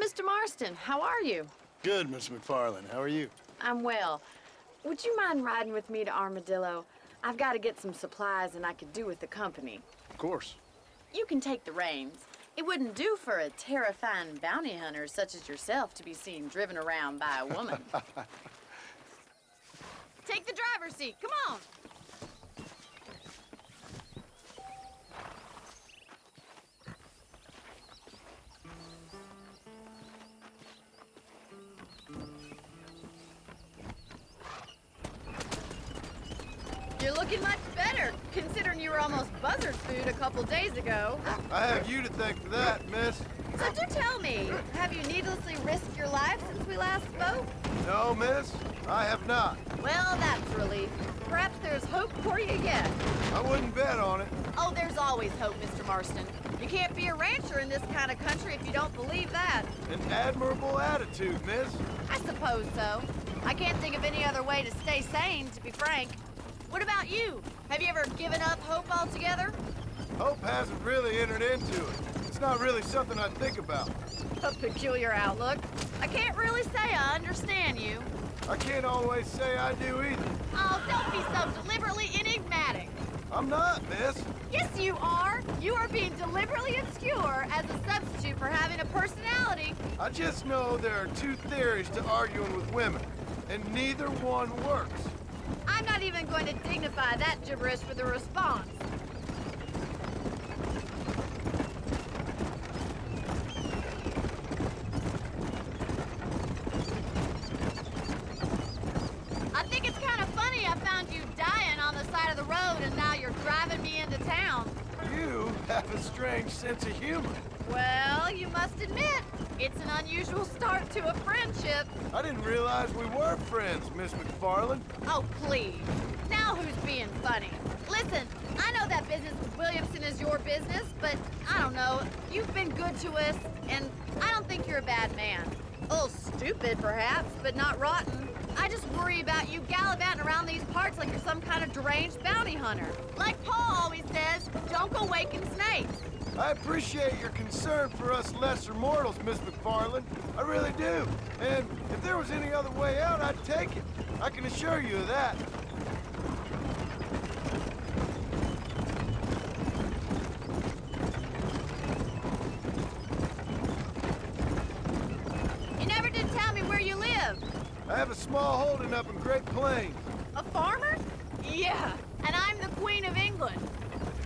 Mr. Marston. How are you? Good, Miss McFarland. How are you? I'm well. Would you mind riding with me to Armadillo? I've got to get some supplies and I could do with the company. Of course. You can take the reins. It wouldn't do for a terrifying bounty hunter such as yourself to be seen driven around by a woman. Take the driver's seat. Come on. You're looking much better, considering you were almost buzzard food a couple days ago. I have you to thank for that, miss. So do tell me, have you needlessly risked your life since we last spoke? No, miss, I have not. Well, that's a relief. Perhaps there's hope for you yet. I wouldn't bet on it. Oh, there's always hope, Mr. Marston. You can't be a rancher in this kind of country if you don't believe that. An admirable attitude, miss. I suppose so. I can't think of any other way to stay sane, to be frank. What about you? Have you ever given up hope altogether? Hope hasn't really entered into it. It's not really something I think about. A peculiar outlook. I can't really say I understand you. I can't always say I do either. Oh, don't be so deliberately enigmatic. I'm not, miss. Yes, you are. You are being deliberately obscure as a substitute for having a personality. I just know there are two theories to arguing with women, and neither one works. I'm not even going to dignify that gibberish with a response. I think it's kind of funny I found you dying on the side of the road and now you're driving me into town. You have a strange sense of humor. Well, you must admit, it's an unusual start to a friendship. I didn't realize we were friends, Miss McFarland. Oh, please. Now who's being funny? Listen, I know that business with Williamson is your business, but I don't know. You've been good to us, and I don't think you're a bad man. A little stupid, perhaps, but not rotten. I just worry about you gallivanting around these parts like you're some kind of deranged bounty hunter. Like Paul always says, don't go waking snakes. I appreciate your concern for us lesser mortals, Miss McFarland. I really do. And if there was any other way out, I'd take it. I can assure you of that. You never did tell me where you live. I have a small holding up in Great Plains. A farmer? Yeah, and I'm the Queen of England.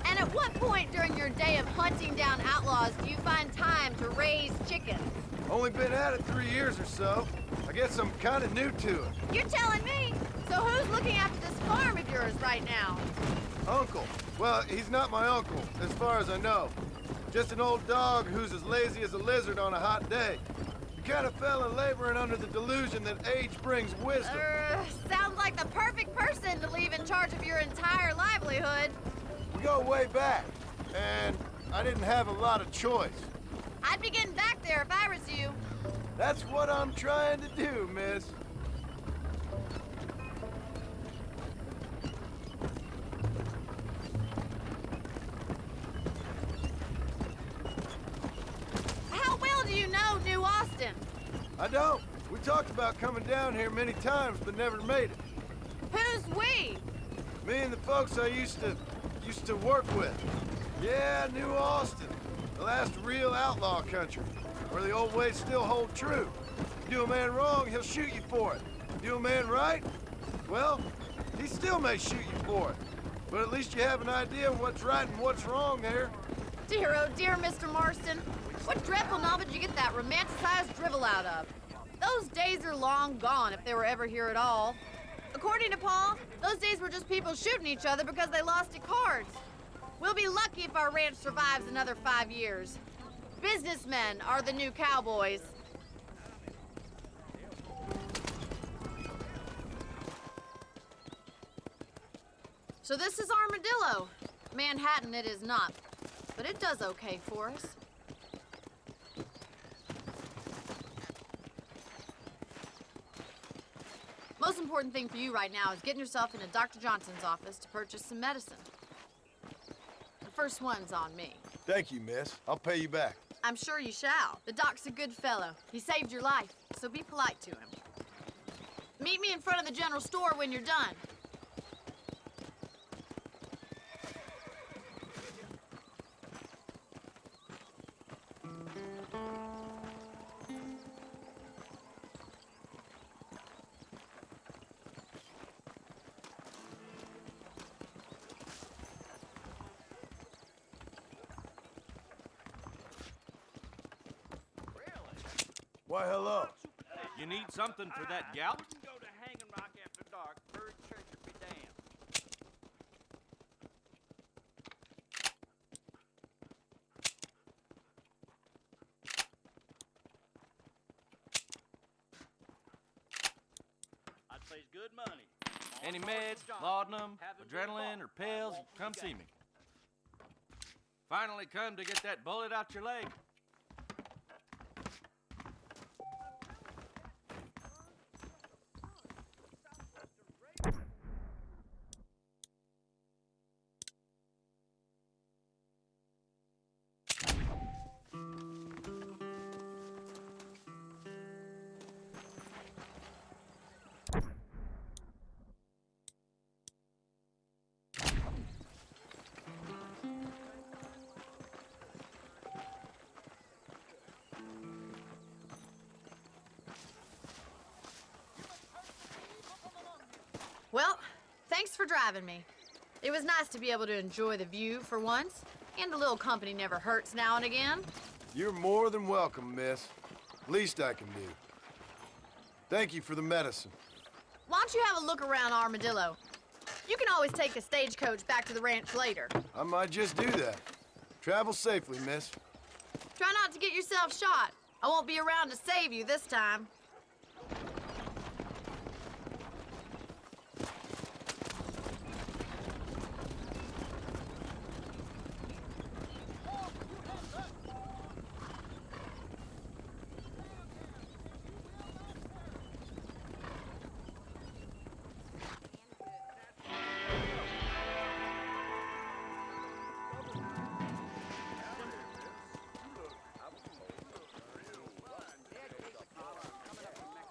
And at what point during your day of hunting down outlaws do you find time to raise chickens? Only been at it 3 years or so. I guess I'm kind of new to it. You're telling me? So who's looking after this farm of yours right now? Uncle. Well, he's not my uncle, as far as I know. Just an old dog who's as lazy as a lizard on a hot day. The kind of fella laboring under the delusion that age brings wisdom. Sounds like the perfect person to leave in charge of your entire livelihood. We go way back, and I didn't have a lot of choice. I'd be getting back there if I was you. That's what I'm trying to do, miss. How well do you know New Austin? I don't. We talked about coming down here many times, but never made it. Who's we? Me and the folks I used to work with. Yeah, New Austin. The last real outlaw country, where the old ways still hold true. Do a man wrong, he'll shoot you for it. Do a man right? Well, he still may shoot you for it. But at least you have an idea of what's right and what's wrong there. Dear, oh dear, Mr. Marston. What dreadful novel did you get that romanticized drivel out of? Those days are long gone, if they were ever here at all. According to Paul, those days were just people shooting each other because they lost at cards. We'll be lucky if our ranch survives another 5 years. Businessmen are the new cowboys. So this is Armadillo. Manhattan it is not, but it does okay for us. Most important thing for you right now is getting yourself into Dr. Johnson's office to purchase some medicine. The first one's on me. Thank you, miss. I'll pay you back. I'm sure you shall. The doc's a good fellow. He saved your life, so be polite to him. Meet me in front of the general store when you're done. Why, hello. You need something for that gout? Wouldn't go to Hanging Rock after dark. Bird church would be damned. I'd say it's good money. Any meds, laudanum, adrenaline, or pills, come see me. Finally come to get that bullet out your leg. Well, thanks for driving me. It was nice to be able to enjoy the view for once, and a little company never hurts now and again. You're more than welcome, miss. Least I can do. Thank you for the medicine. Why don't you have a look around Armadillo? You can always take a stagecoach back to the ranch later. I might just do that. Travel safely, miss. Try not to get yourself shot. I won't be around to save you this time.